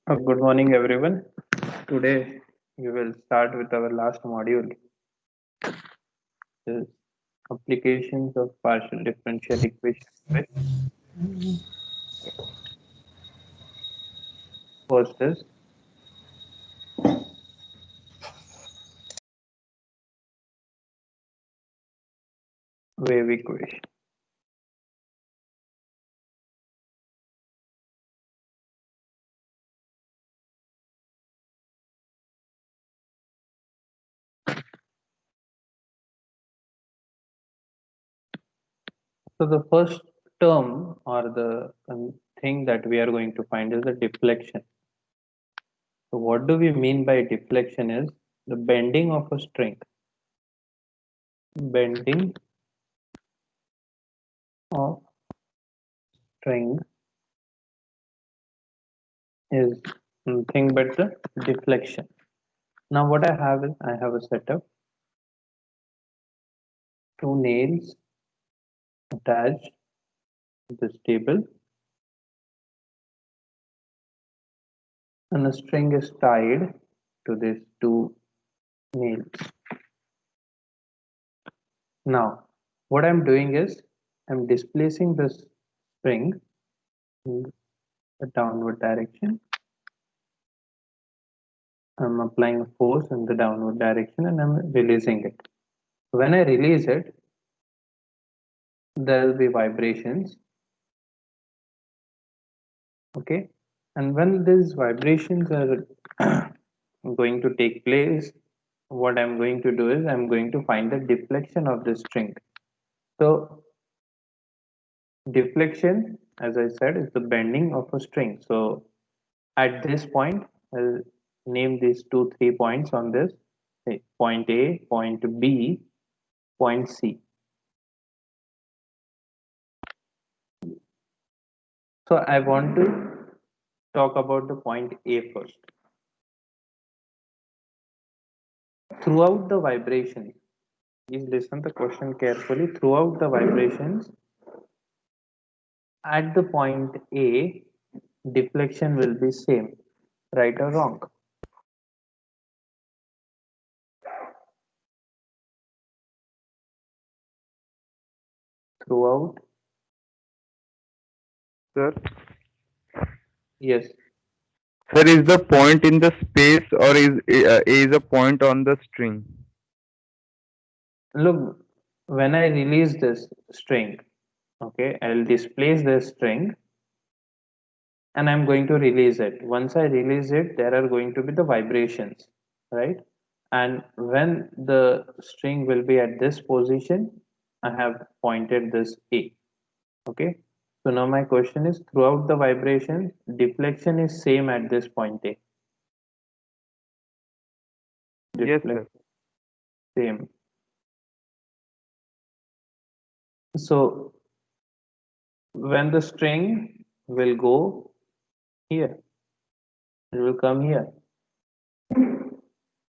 Good morning, everyone. Today we will start with our last module, is applications of partial differential equations with first is wave equation. So the first term or the thing that we are going to find is the deflection. So what do we mean by deflection is the bending of a string. Bending of string is nothing but the deflection. Now what I have is I have a setup, two nails attached to this table, and a string is tied to these two nails. Now, what I'm doing is I'm displacing this string in the downward direction. I'm applying a force in the downward direction and I'm releasing it. When I release it, there will be vibrations. Okay. And when these vibrations are going to take place, what I'm going to do is I'm going to find the deflection of the string. So deflection, as I said, is the bending of a string. So at this point, I'll name these three points on this, say point A, point B, point C. So I want to talk about the point A first. Throughout the vibration, please listen the question carefully. Throughout the vibrations, at the point A, deflection will be same, right or wrong? Throughout, Sir, yes. sir, is the point in the space or is a point on the string? Look, when I release this string, okay, I'll displace this string and I'm going to release it. Once I release it, there are going to be the vibrations, right? And when the string will be at this position, I have pointed this A. Okay. So now my question is, throughout the vibration, deflection is same at this point A. Yes, sir. Deflect same. So when the string will go here, it will come here.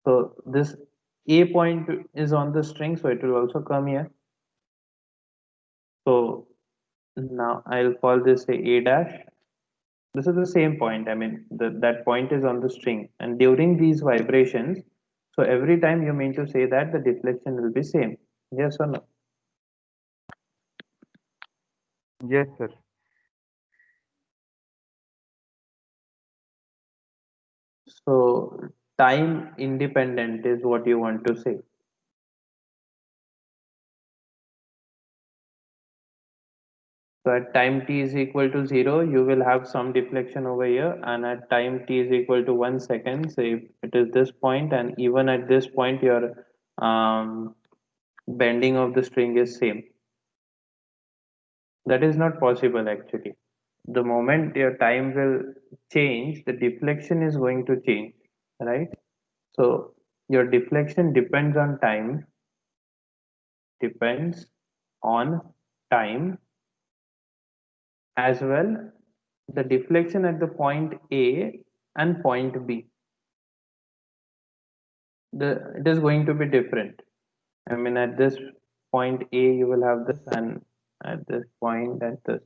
So this A point is on the string, so it will also come here. So now I'll call this A dash. This is the same point. I mean, that point is on the string. And during these vibrations, so every time you mean to say that the deflection will be same. Yes or no? Yes, sir. So time independent is what you want to say. So at time t is equal to 0, you will have some deflection over here, and at time t is equal to 1 second, say it is this point, and even at this point, your bending of the string is same. That is not possible actually. The moment your time will change, the deflection is going to change, right? So your deflection depends on time as well. The deflection at the point A and point B, it is going to be different. I mean, at this point A, you will have this, and at this point, at this.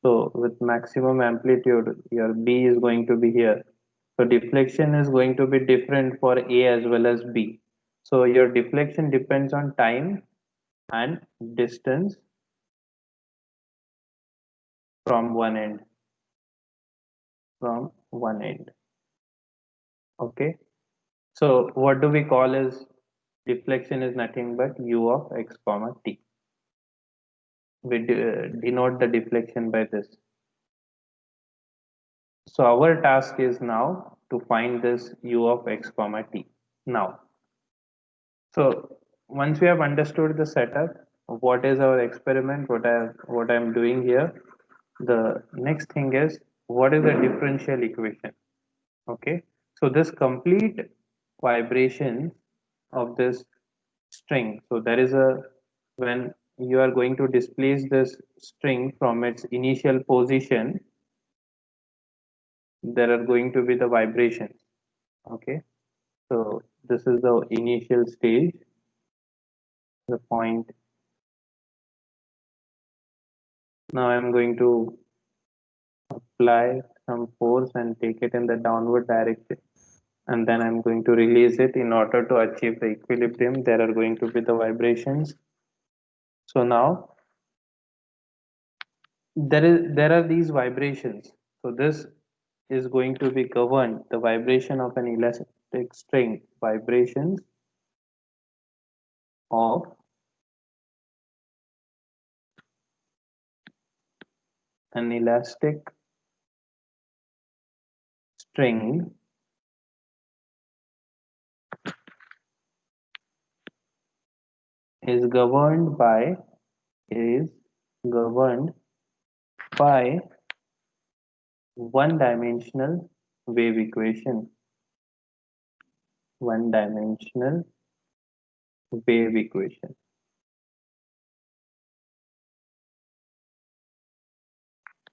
So with maximum amplitude, your B is going to be here. So deflection is going to be different for A as well as B. So your deflection depends on time and distance from one end. From one end. Okay. So what do we call as deflection is nothing but u of x comma t. We denote the deflection by this. So our task is now to find this u of x comma t. Now, so once we have understood the setup, what is our experiment, what I am doing here, the next thing is what is the differential equation. Okay, so this complete vibration of this string. So there is a when you are going to displace this string from its initial position, there are going to be the vibrations. Okay, so this is the initial stage, the point. Now I'm going to apply some force and take it in the downward direction, and then I'm going to release it. In order to achieve the equilibrium, there are going to be the vibrations. So now there are these vibrations. So this is going to be governed, the vibration of an elastic string, vibrations of an elastic string is governed by is governed by one dimensional wave equation. One dimensional wave equation.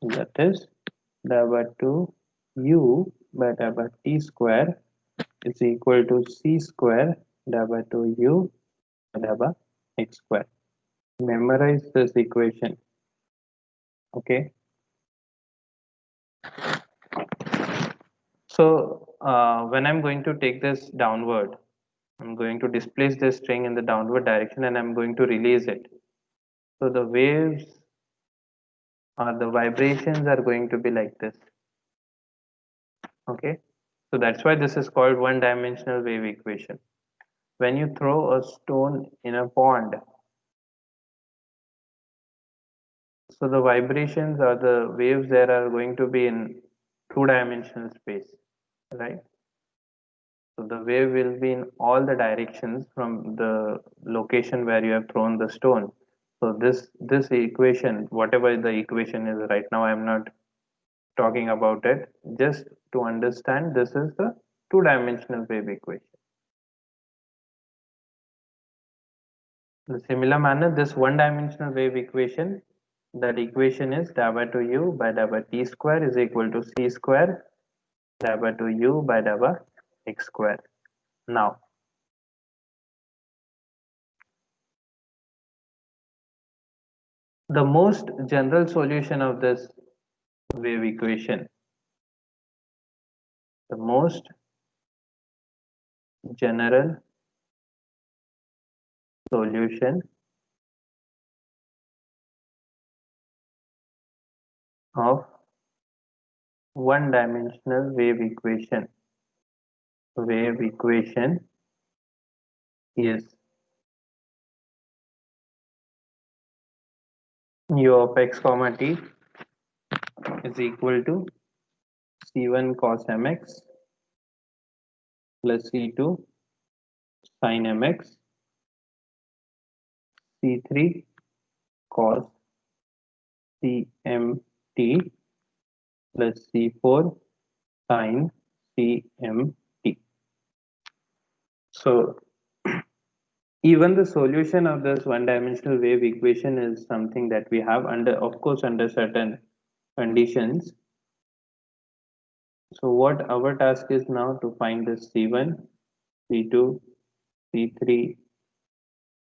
That is W 2 u by W t square is equal to c square W 2 u by W x square. Memorize this equation. Okay. So when I'm going to take this downward, I'm going to displace this string in the downward direction and I'm going to release it. So the waves or the vibrations are going to be like this. Okay. So that's why this is called one dimensional wave equation. When you throw a stone in a pond, so the vibrations or the waves there are going to be in two-dimensional space, right? So the wave will be in all the directions from the location where you have thrown the stone. So this equation, whatever the equation is right now, I am not talking about it. Just to understand, this is the two-dimensional wave equation. In a similar manner, this one-dimensional wave equation, that equation is W to u by W t square is equal to c square W to u by W x square. Now, the most general solution of this wave equation, the most general solution of one-dimensional wave equation is u of x comma t is equal to c1 cos mx plus c2 sin mx, c3 cos cmt plus c4 sin cmt. So even the solution of this one-dimensional wave equation is something that we have under, of course, under certain conditions. So what our task is now to find the C1, C2, C3,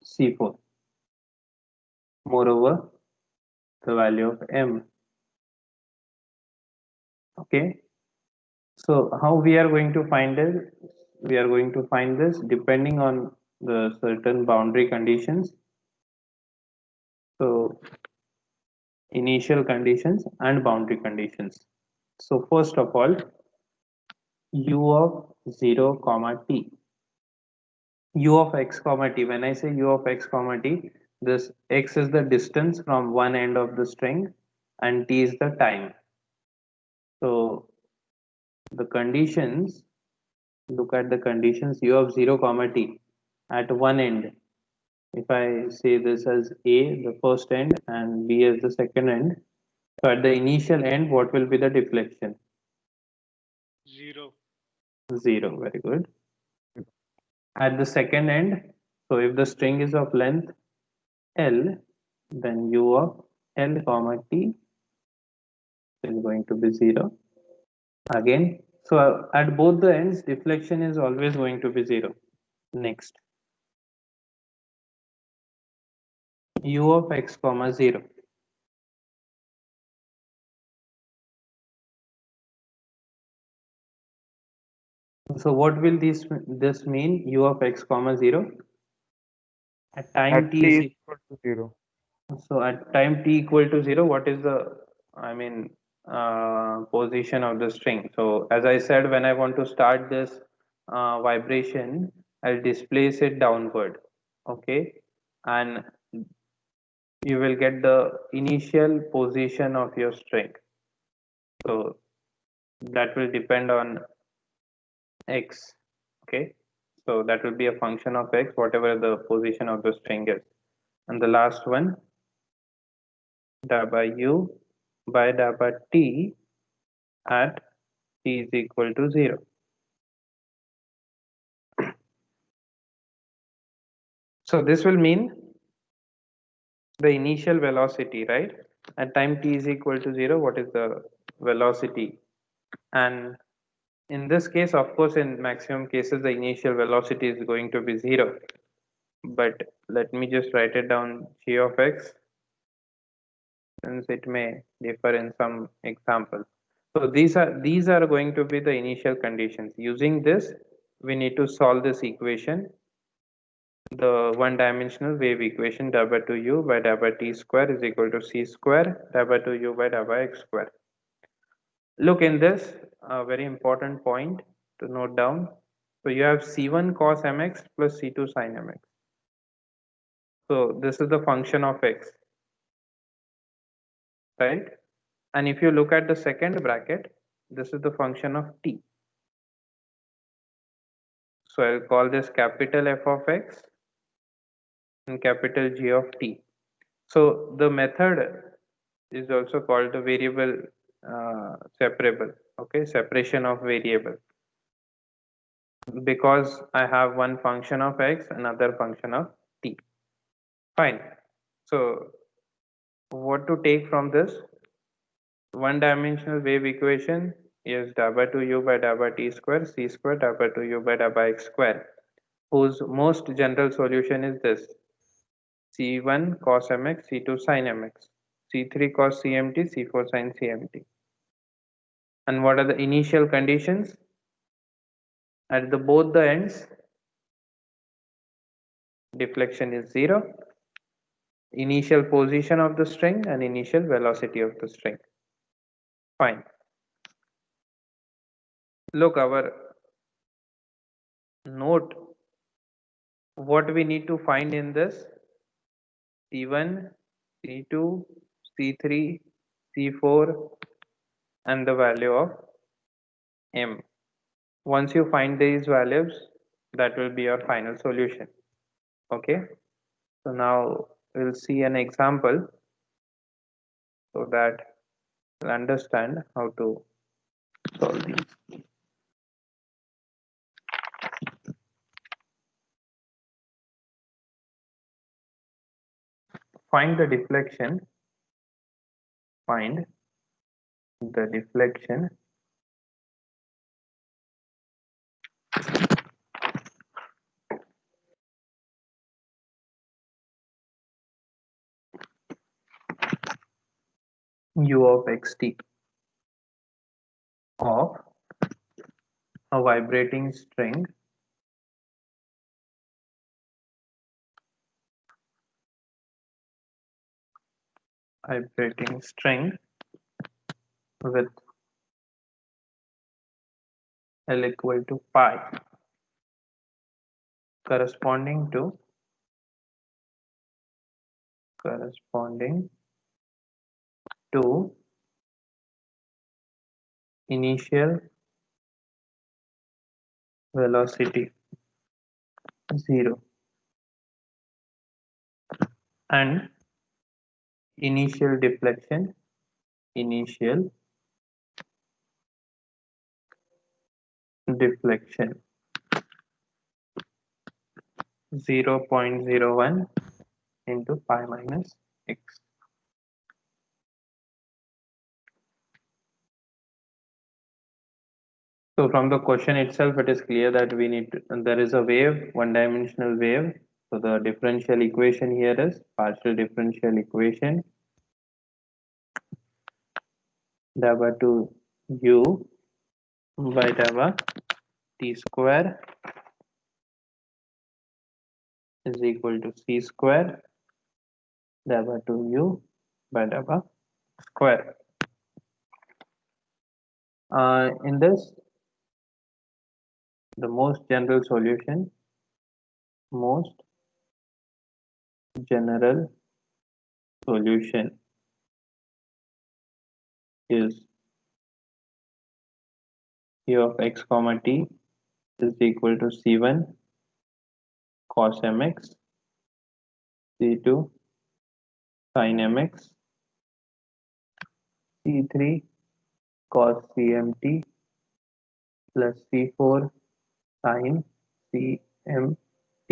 C4. Moreover, the value of M. Okay. So how we are going to find it? We are going to find this depending on the certain boundary conditions. So initial conditions and boundary conditions. So first of all, u of 0 comma t. U of x comma t. When I say u of x comma t, this x is the distance from one end of the string and t is the time. So the conditions, look at the conditions u of 0 comma t at one end. If I say this as a, the first end, and b as the second end, so at the initial end, what will be the deflection? 0. 0. Very good. At the second end, so if the string is of length L, then u of L comma t is going to be 0. Again, so at both the ends, deflection is always going to be 0. Next, u of x comma 0. So what will this mean? U of x comma 0 at time At t t is is equal to 0. so at time t equal to 0, what is the, I mean, position of the string? So as I said, when I want to start this vibration, I'll displace it downward. Okay, and you will get the initial position of your string. So that will depend on x. Okay, so that will be a function of x, whatever the position of the string is. And the last one, da by u by da by t at t is equal to 0. So this will mean the initial velocity, right? At time t is equal to 0, what is the velocity? And in this case, of course, in maximum cases, the initial velocity is going to be 0. But let me just write it down, g of x, since it may differ in some examples. So these are going to be the initial conditions. Using this, we need to solve this equation, the one-dimensional wave equation, da by 2u by da by t square is equal to c square da by 2u by da by x square. Look in this, a very important point to note down. So you have c1 cos mx plus c2 sin mx. So this is the function of x, right? And if you look at the second bracket, this is the function of t. So I'll call this capital F of x and capital G of t. So the method is also called the variable separable, okay, separation of variable, because I have one function of x, another function of t. Fine. So what to take from this? One dimensional wave equation is da by 2u by da by t square c square da by 2u by da by x square, whose most general solution is this: c1 cos mx, c2 sin mx, c3 cos cmt, c4 sin cmt. And what are the initial conditions? At the both the ends, deflection is 0, initial position of the string and initial velocity of the string. Fine. Look, our note, what we need to find in this: c1, c2, c3, c4, and the value of m. Once you find these values, that will be your final solution. Okay, so now we'll see an example so that you'll understand how to solve these. Find the deflection. Find the deflection u of xt of a vibrating string with L equal to pi corresponding to initial velocity 0 and initial deflection 0.01 into pi minus x. So from the question itself, it is clear that there is a wave, one-dimensional wave. So the differential equation here is partial differential equation delta to u by delta t square is equal to c square delta to u by delta square. In this, the most general solution is u of x comma t is equal to c1 cos mx c2 sin mx c3 cos cmt plus c4 sin cmt.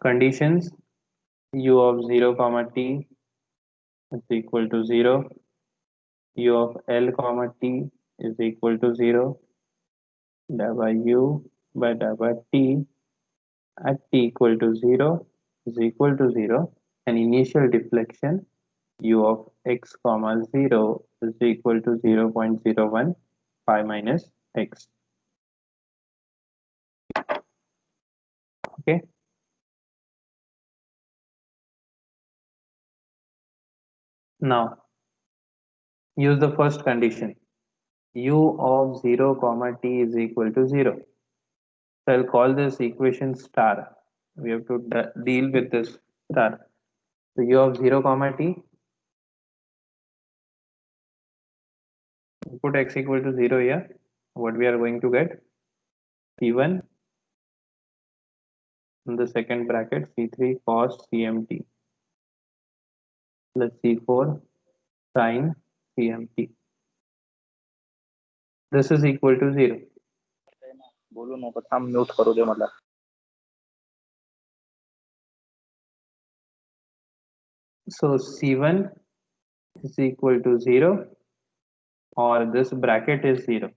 Conditions: u of 0 comma t is equal to 0, u of L comma t is equal to 0, delta u by delta t at t equal to 0 is equal to 0, and initial deflection u of x comma 0 is equal to 0.01 pi minus x. Okay. Now use the first condition. U of 0 comma t is equal to 0. So I'll call this equation star. We have to deal with this star. So u of 0 comma t, put x equal to 0 here. What we are going to get? C1 in the second bracket C3 cos CMT plus C4 sin CMT. This is equal to 0. बोलू नको थांब mute करू दे मला. So C1 is equal to 0 or this bracket is 0.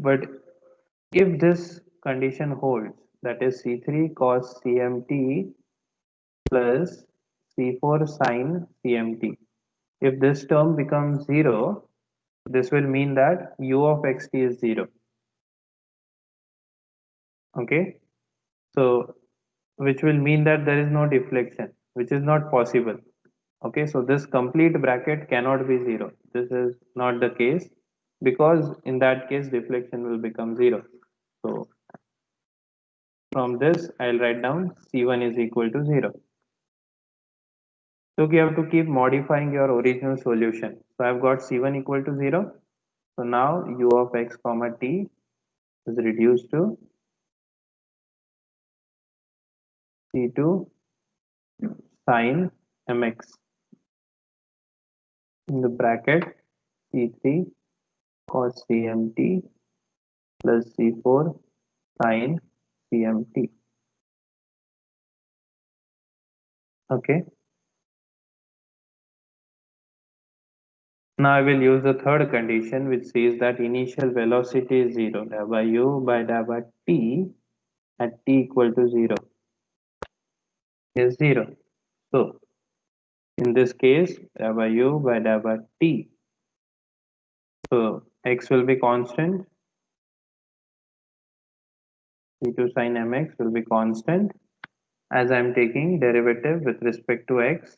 But if this condition holds, that is C3 cos CMT plus C4 sin CMT, if this term becomes 0, this will mean that u of xt is 0. Okay, so which will mean that there is no deflection, which is not possible. Okay, so this complete bracket cannot be 0. This is not the case, because in that case deflection will become 0. So from this I'll write down C1 is equal to 0. So you have to keep modifying your original solution. So I've got C1 equal to 0. So now u of x comma t is reduced to C2 sin mx in the bracket C3 cos CMT plus C4 sin CMT. Okay. Now I will use the third condition, which says that initial velocity is 0, delta u by delta t at t equal to 0 is 0. So In this case, del by u by del by t. So x will be constant. C2 sin mx will be constant as I'm taking derivative with respect to x.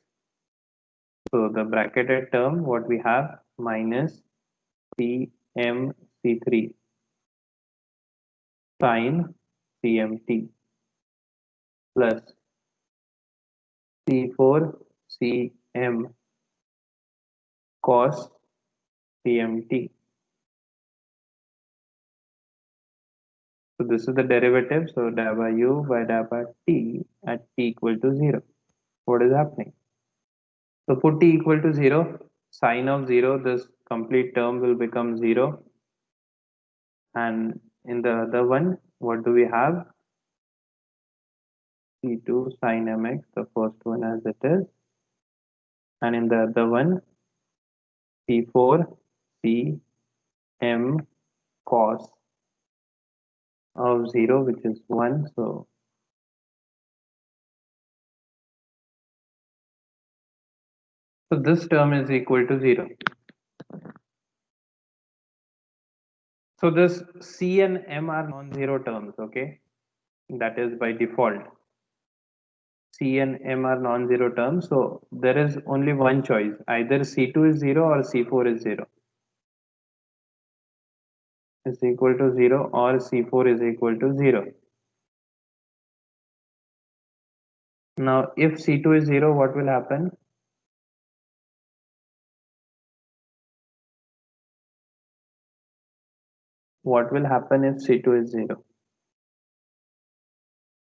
So the bracketed term, what we have, minus Cm C3 sin Cmt plus C4 Cm cos Cmt. So this is the derivative. So del by u by del by t at t equal to 0. What is happening? So put t equal to 0, sine of 0, this complete term will become 0. And in the other one, what do we have? C2 sin mx, the first one as it is. And in the other one, C4 Cm cos of 0, which is 1. So this term is equal to 0. So this C and M are non-zero terms, okay? That is by default. C and M are non-zero terms, so there is only one choice. Either C2 is 0 or C4 is 0. Is equal to 0 or C4 is equal to 0. Now if C2 is 0, what will happen? What will happen if C2 is 0?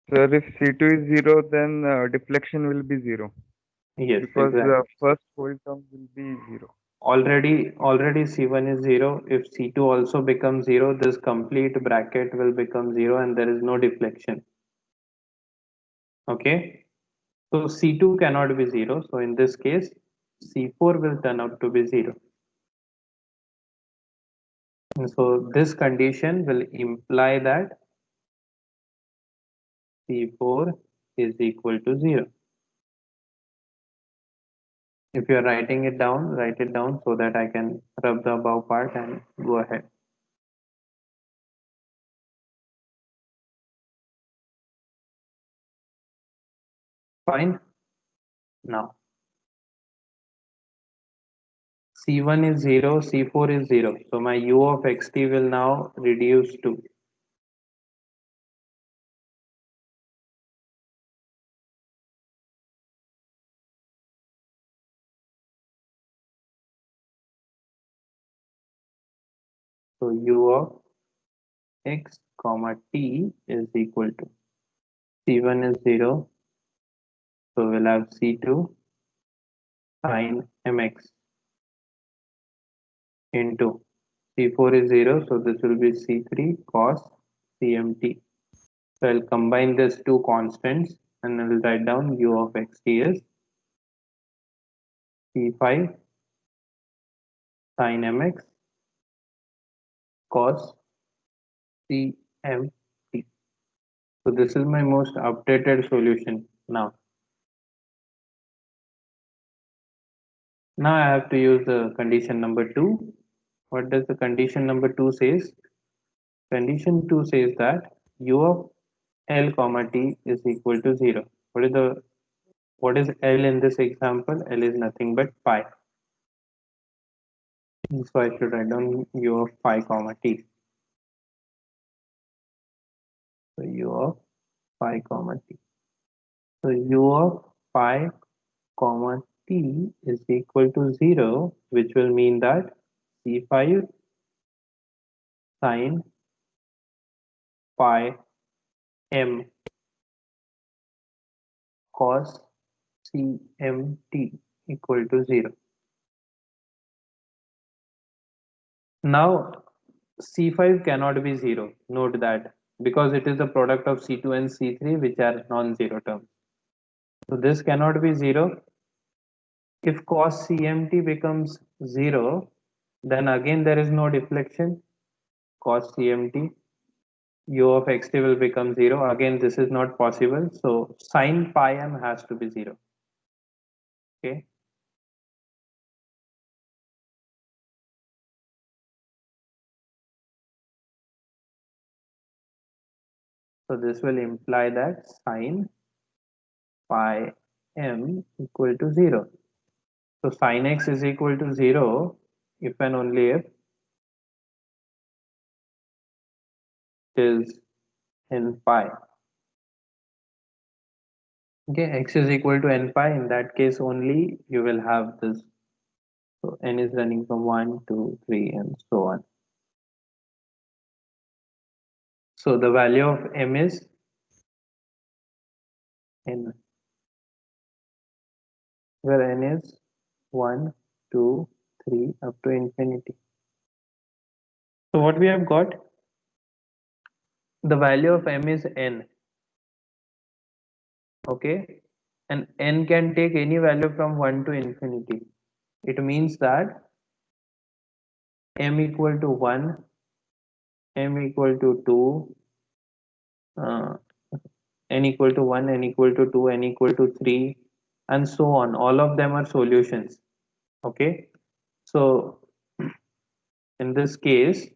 Sir, if C2 is 0, then deflection will be 0 Yes, because the exactly. first whole term will be 0. Already C1 is 0. If C2 also becomes 0, this complete bracket will become 0 and there is no deflection. Okay. So C2 cannot be 0. So in this case, C4 will turn out to be 0. So this condition will imply that C4 is equal to 0. If you are writing it down, write it down so that I can rub the above part and go ahead. Fine. Now C1 is 0, C4 is 0. So my u of xt will now reduce to so u of x comma t is equal to C1 is 0. So we'll have C2 sin mx into C4 is 0. So this will be C3 cos CMT. So I'll combine these two constants and I'll write down u of xt is C5 sin mx cos CMT. So this is my most updated solution now. Now I have to use the condition number 2. What does the condition number 2 says? Condition 2 says that u of L comma t is equal to 0. What is L in this example? L is nothing but pi. So I should write down u of pi comma t. So u of pi comma t. So u of pi comma t is equal to 0, which will mean that C5 sin pi m cos CMT equal to 0. Now C5 cannot be 0. Note that because it is the product of C2 and C3 which are non-zero terms. So this cannot be 0. If cos CMT becomes 0, then again there is no deflection. Cos CMT u of xt will become 0. Again this is not possible. So sin pi m has to be 0. Okay. So this will imply that sine phi m equal to 0. So sine x is equal to 0 if and only if is n pi. Okay, x is equal to n pi. In that case only you will have this. So n is running from 1, 2, 3 and so on. So the value of m is n, where n is 1, 2, 3 up to infinity. So what we have got, the value of m is n, okay, and n can take any value from 1 to infinity. It means that m equal to 1, m equal to 2, uh, n equal to 1, n equal to 2, n equal to 3 and so on. All of them are solutions. Okay, so in this case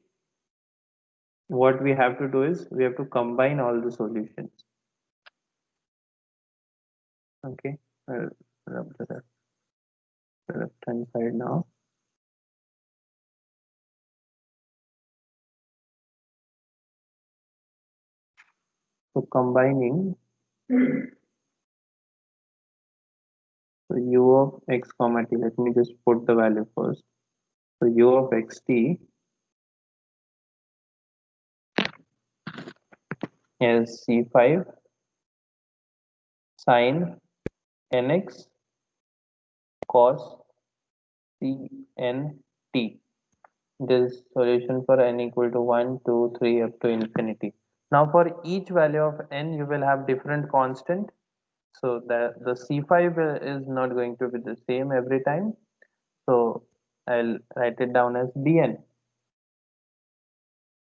what we have to do is we have to combine all the solutions. Okay, I'll rub the left hand side now. So combining, so u of x comma t, let me just put the value first. So u of xt is c5 sine nx cos cnt. This solution for n equal to 1, 2, 3 up to infinity. Now for each value of n you will have different constant. So the c5 is not going to be the same every time. So I'll write it down as bn.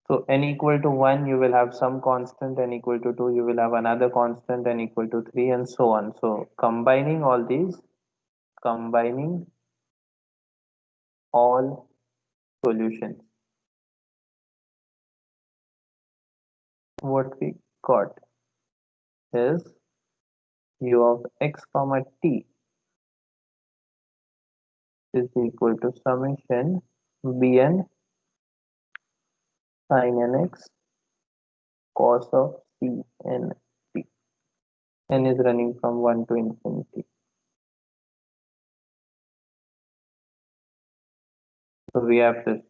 So n equal to 1 you will have some constant, n equal to 2 you will have another constant, n equal to 3 and so on. So combining all these, combining all solutions, what we got is u of x comma t is equal to summation bn sin nx cos of cn t. N is running from 1 to infinity. So we have this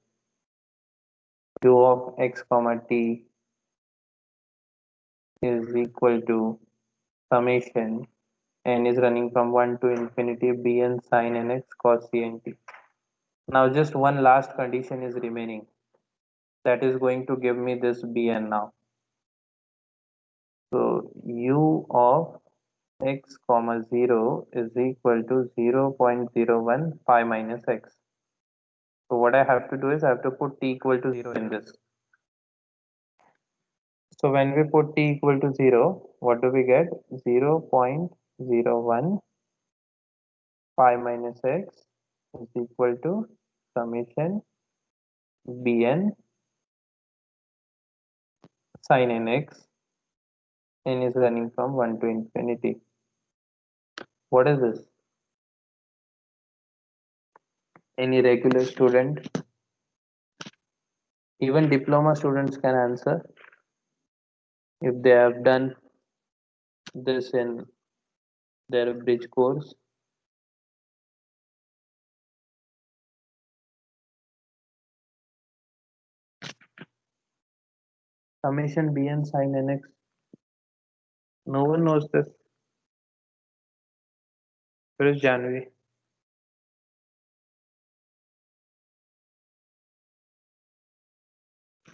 u of x comma t is equal to summation n is running from 1 to infinity bn sin nx cos cnt. Now just one last condition is remaining, that is going to give me this bn now. So u of x comma 0 is equal to 0.01 pi minus x. So what I have to do is I have to put t equal to 0 in this. So when we put t equal to 0, what do we get? 0.01 pi minus x is equal to summation bn sin nx. N is running from 1 to infinity. What is this? Any regular student? Even diploma students can answer if they have done this in their bridge course. Summation bn sin nx. No one knows this. Where is January?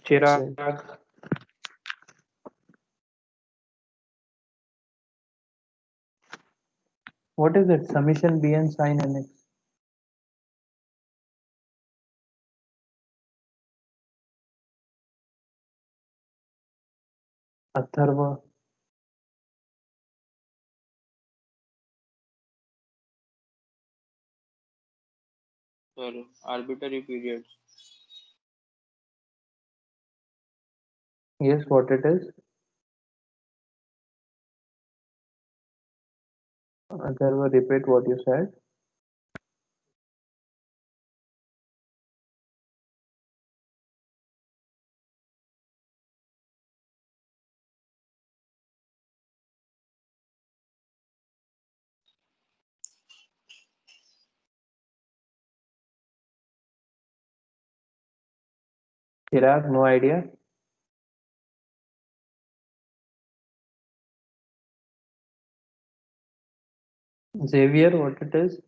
Chirag. What is it? Summation bn sin nx. Atharva. Sir, arbitrary periods. Yes, what it is? Atharva, repeat what you said. Chirag, no idea. Xavier, what it is?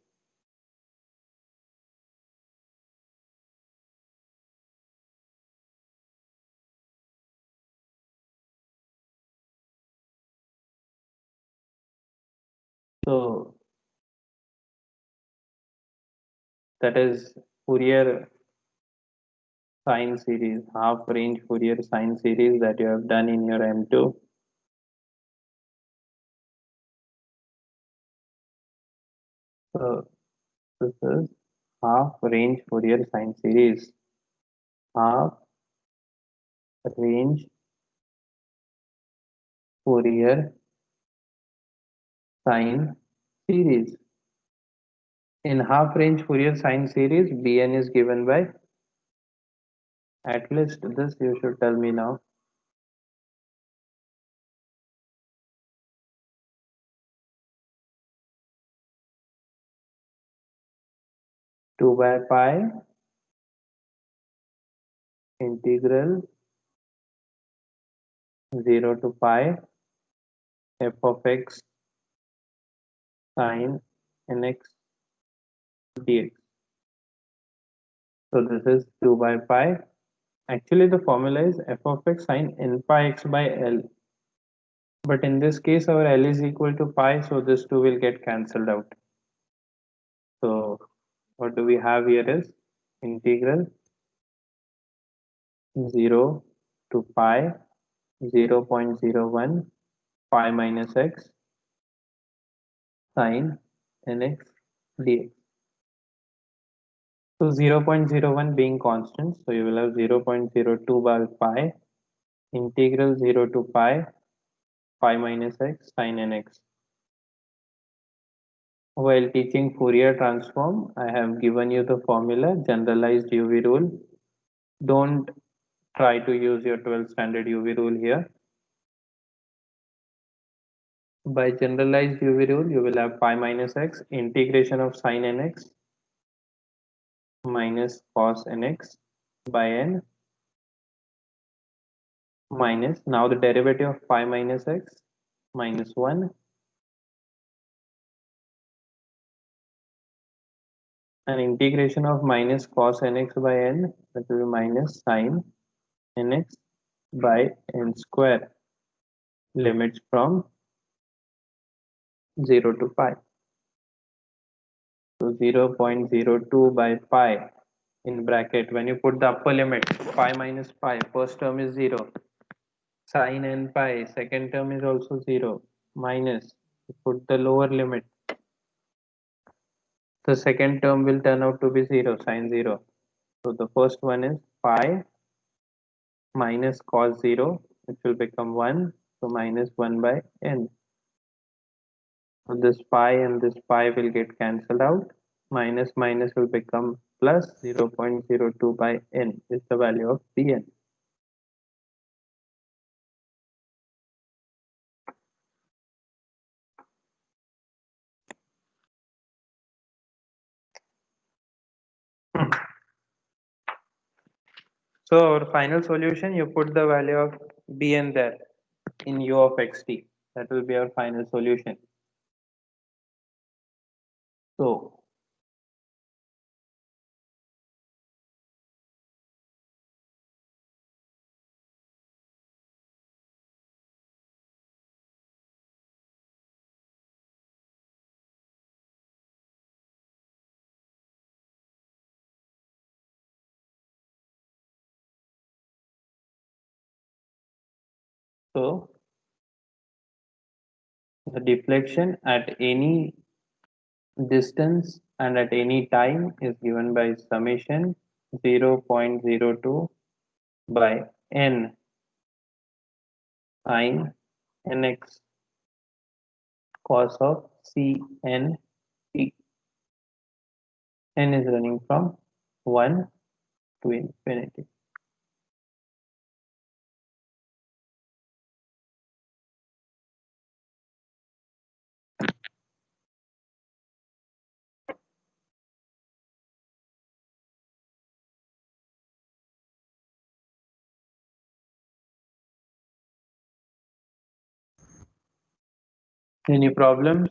So that is Fourier sine series, half range Fourier sine series that you have done in your M2. So this is half range Fourier sine series. Half range Fourier sine series. In half range Fourier sine series, Bn is given by, at least this you should tell me now. 2 by pi integral 0 to pi f of x sine nx dx. So this is 2 by pi. Actually, the formula is f of x sine n pi x by L. But in this case, our L is equal to pi, so this 2 will get cancelled out. So what do we have here is integral 0 to pi 0.01 pi minus x sine nx dx. So 0.01 being constant, so you will have 0.02 by pi integral 0 to pi minus x sine nx. While teaching Fourier transform, I have given you the formula, generalized UV rule. Don't try to use your 12th standard UV rule here. By generalized UV rule, you will have pi minus x integration of sine nx minus cos nx by n minus, now the derivative of pi minus x minus 1 and integration of minus cos nx by n, that will be minus sine nx by n square, limits from 0 to pi. So 0.02 by pi in bracket, when you put the upper limit, pi minus pi, first term is 0, sine n pi, second term is also 0, minus, put the lower limit, the second term will turn out to be 0, sine 0. So the first one is pi minus cos 0, which will become 1, so minus 1 by n. So this pi and this pi will get cancelled out. Minus minus will become plus 0.02 by n is the value of Bn. So our final solution, you put the value of Bn there in u of xt. That will be our final solution. So so the deflection at any distance and at any time is given by summation 0.02 by n sine nx cos of Cn t. N is running from 1 to infinity. Any problems?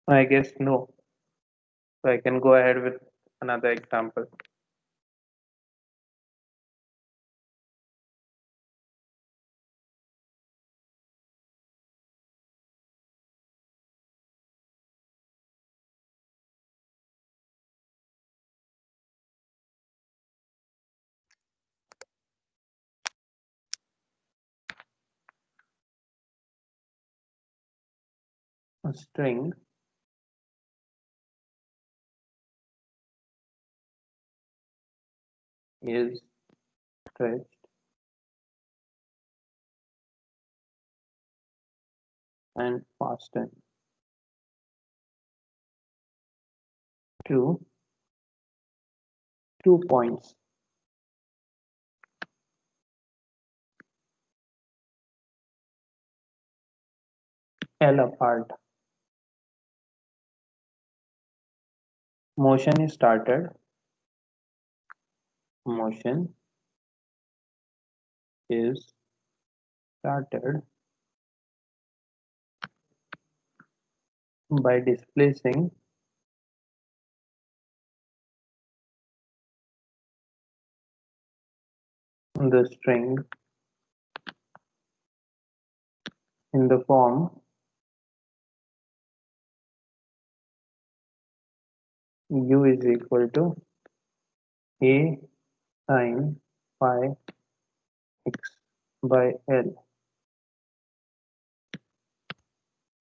I guess no. So I can go ahead with another example. A string is stretched and fastened to 2 points L apart. Motion is started. Motion is started by displacing the string in the form u is equal to a sine phi x by L,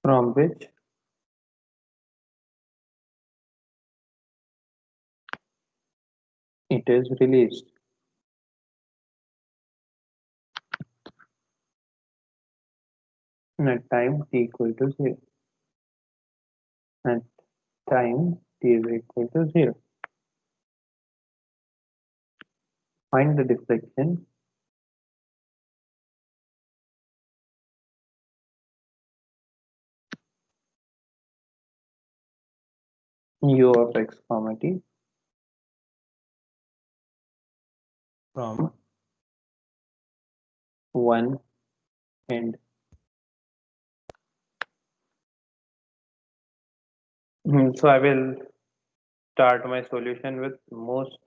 from which it is released. At time t equal to 0. At time t is equal to 0. Find the deflection u of x comma t from one end. So I will start my solution with most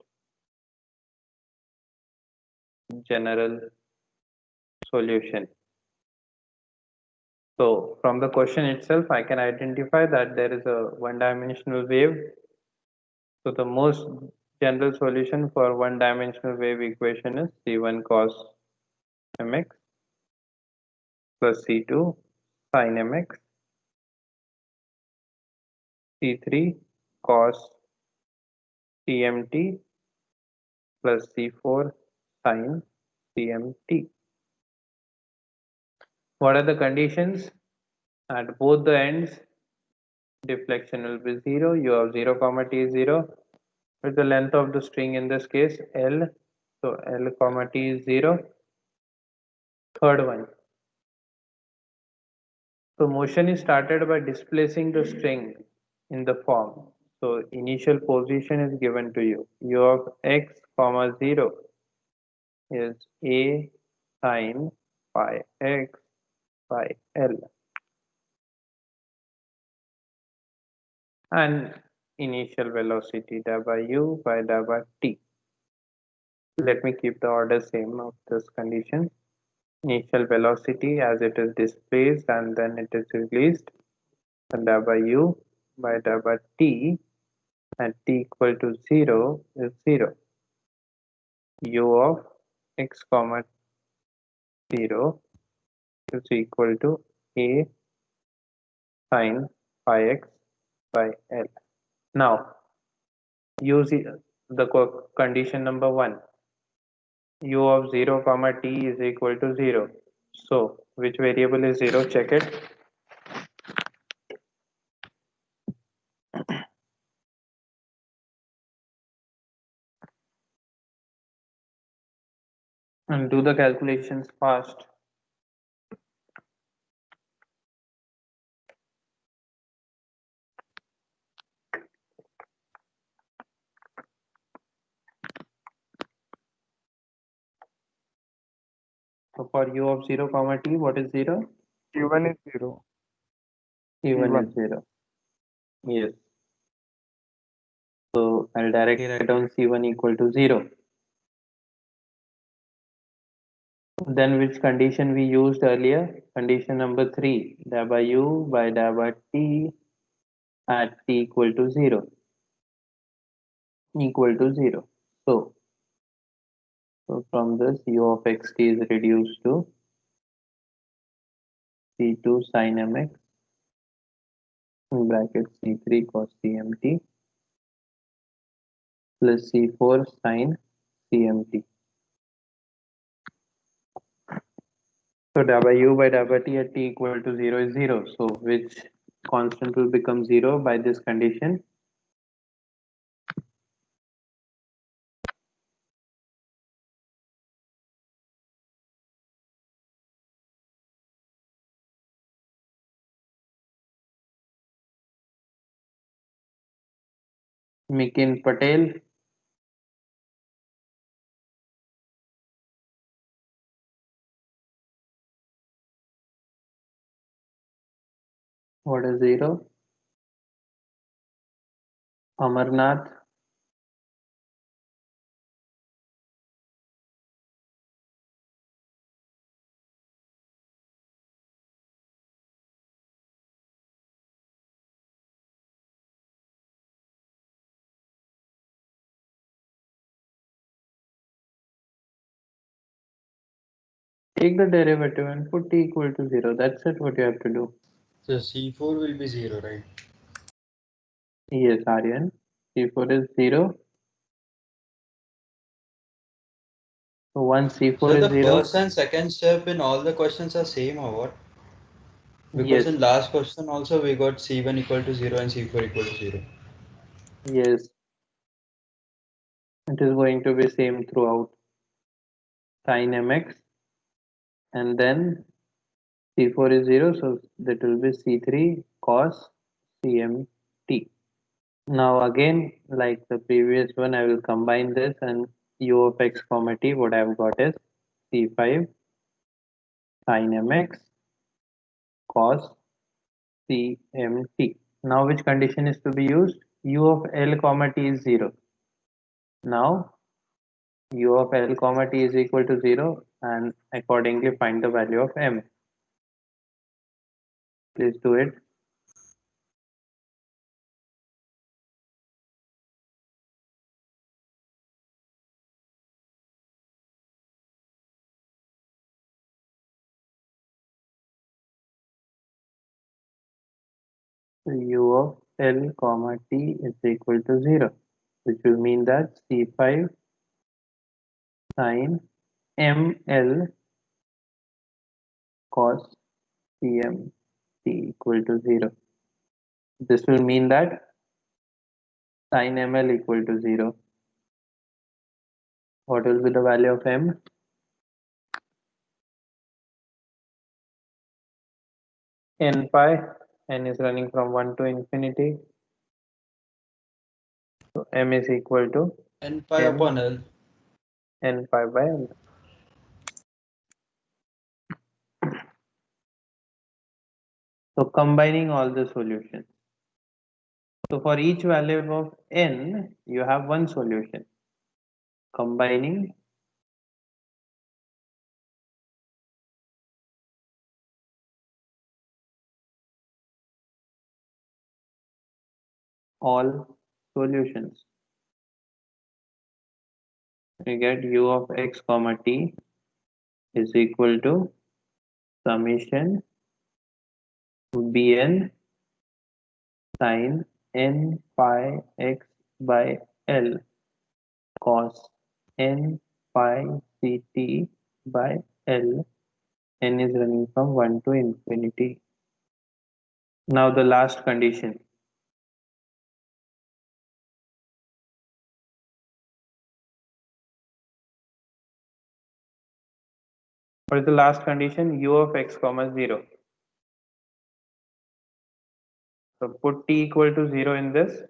general solution. So from the question itself, I can identify that there is a one-dimensional wave. So the most general solution for one-dimensional wave equation is C1 cos mx plus C2 sin mx, C3 cos CMT plus C4 sin CMT. What are the conditions? At both the ends, deflection will be 0. U of 0 comma t is 0. With the length of the string in this case L. So L comma t is 0. Third one. So motion is started by displacing the string in the form. So initial position is given to you. U of x comma 0 is a sine phi x by L. And initial velocity w by t. Let me keep the order same of this condition. Initial velocity as it is displaced and then it is released, and w by t at t equal to 0 is 0. U of x comma 0 is equal to a sine phi x by L. Now use the condition number 1. U of 0 comma t is equal to 0. So Which variable is 0? Check it. And do the calculations fast. So for u of 0 comma t, what is 0? C1 is 0. C1 is 0. Yes. So I'll directly write down C1 equal to 0. Then which condition we used earlier? Condition number 3. Da by u by da by t at t equal to 0. Equal to 0. So from this u of xt is reduced to c2 sin mx in bracket c3 cos cmt plus c4 sin cmt. So da by u by da by t at t equal to 0 is 0. So which constant will become 0 by this condition? Mikin Patel. What is 0? Amarnath. Take the derivative and put t equal to 0. That's it, what you have to do. So C4 will be 0, right? Yes, Aryan. C4 is 0. So once C4 So is the 0, first and second step in all the questions are same or what? Because yes, in last question also we got C1 equal to 0 and C4 equal to 0. yes, it is going to be same throughout. Sin mx and then C4 is 0, so that will be C3 cos CMT. Now again, like the previous one, I will combine this and u of x comma t, what I've got is C5 sin mx cos CMT. Now which condition is to be used? U of L comma T is 0. Now U of L comma T is equal to 0 and accordingly find the value of M. Please do it. U of L comma T is equal to 0, which will mean that C5 sin ML cos CMT equal to 0. This will mean that sin ML equal to 0. What will be the value of M? N pi. N is running from 1 to infinity. So M is equal to N pi M upon L. N pi by L. So combining all the solutions. So for each value of N, you have one solution. Combining all solutions. We get u of x comma t is equal to summation bn sin n pi x by L cos n pi ct by L n is running from 1 to infinity. Now the last condition. What is the last condition? U of x comma 0. So put t equal to 0 in this,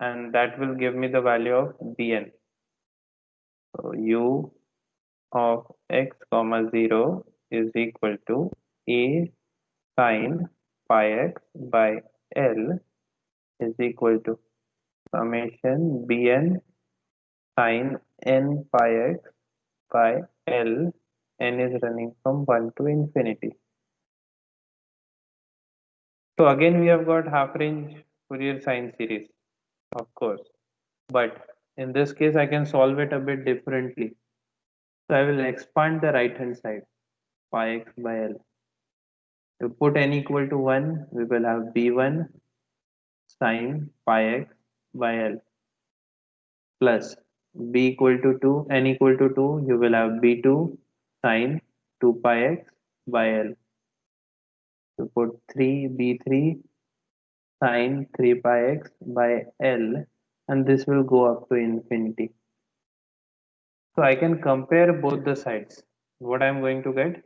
and that will give me the value of bn. So u of x comma 0 is equal to a sine pi x by L is equal to summation bn sine n pi x by L. N is running from 1 to infinity. So again we have got half range Fourier sine series, of course, but in this case I can solve it a bit differently. So I will expand the right hand side, pi x by L. To put n equal to 1, we will have b1 sine pi x by L plus b equal to 2, n equal to 2, you will have b2 sine 2 pi x by L. To put 3, b3 sine 3 pi x by L, and this will go up to infinity. So I can compare both the sides. What I am going to get?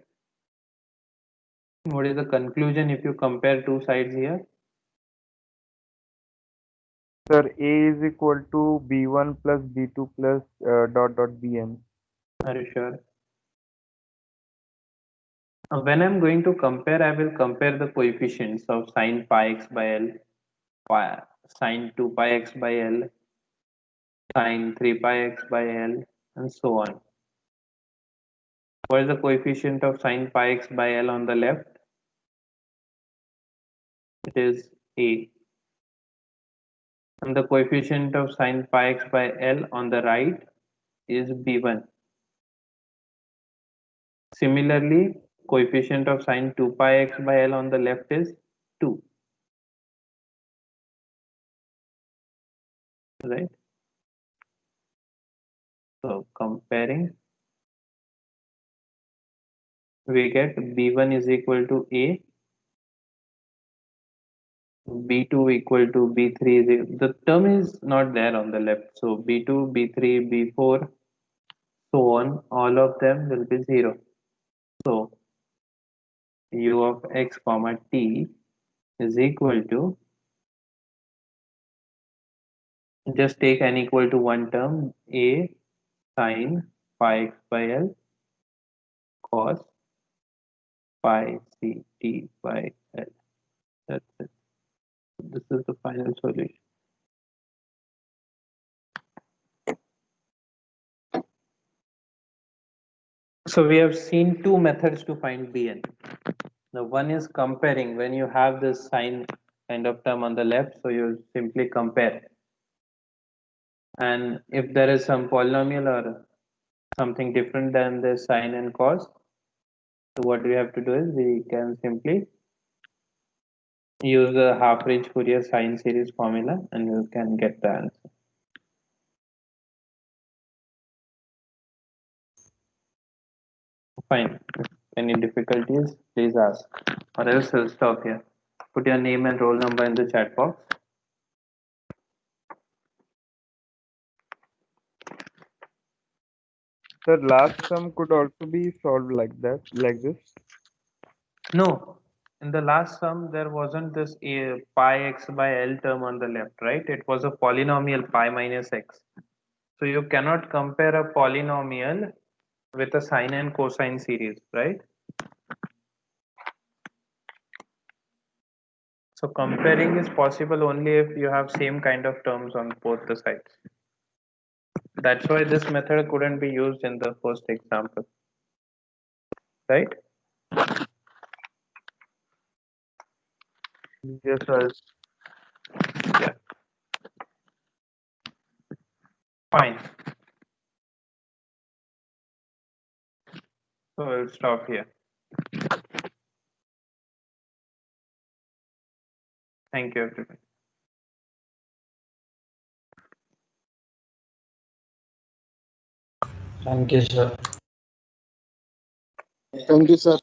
What is the conclusion if you compare two sides here? Sir, A is equal to B1 plus B2 plus dot dot Bn. Are you sure? When I'm going to compare, I will compare the coefficients of sine pi x by L, sine 2 pi x by L, sine 3 pi x by L, and so on. What is the coefficient of sine pi x by L on the left? It is A. And the coefficient of sine pi x by L on the right is B1. Similarly, coefficient of sine 2 pi x by L on the left is 2. Right? So comparing, we get B1 is equal to A, B2 equal to B3 is the term is not there on the left. So B2, B3, B4, so on, all of them will be 0. So U of x comma t is equal to, just take n equal to 1 term, A sine pi x by L cos pi c t by L. That's it. This is the final solution. So we have seen two methods to find Bn. The one is comparing. When you have this sine kind of term on the left, so you simply compare. And if there is some polynomial or something different than the sine and cos, so what we have to do is we can simply use the half range Fourier sine series formula and you can get the answer. Fine. If any difficulties, please ask. Or else I'll stop here. Put your name and roll number in the chat box. Sir, last sum could also be solved like that, like this. No, in the last sum there wasn't this pi x by L term on the left, right? It was a polynomial pi minus x. So you cannot compare a polynomial with a sine and cosine series, right? So comparing is possible only if you have same kind of terms on both the sides. That's why this method couldn't be used in the first example, right? Yes, sir. Yeah. Fine. So we'll stop here. Thank you, everyone. Thank you, sir. Thank you, sir.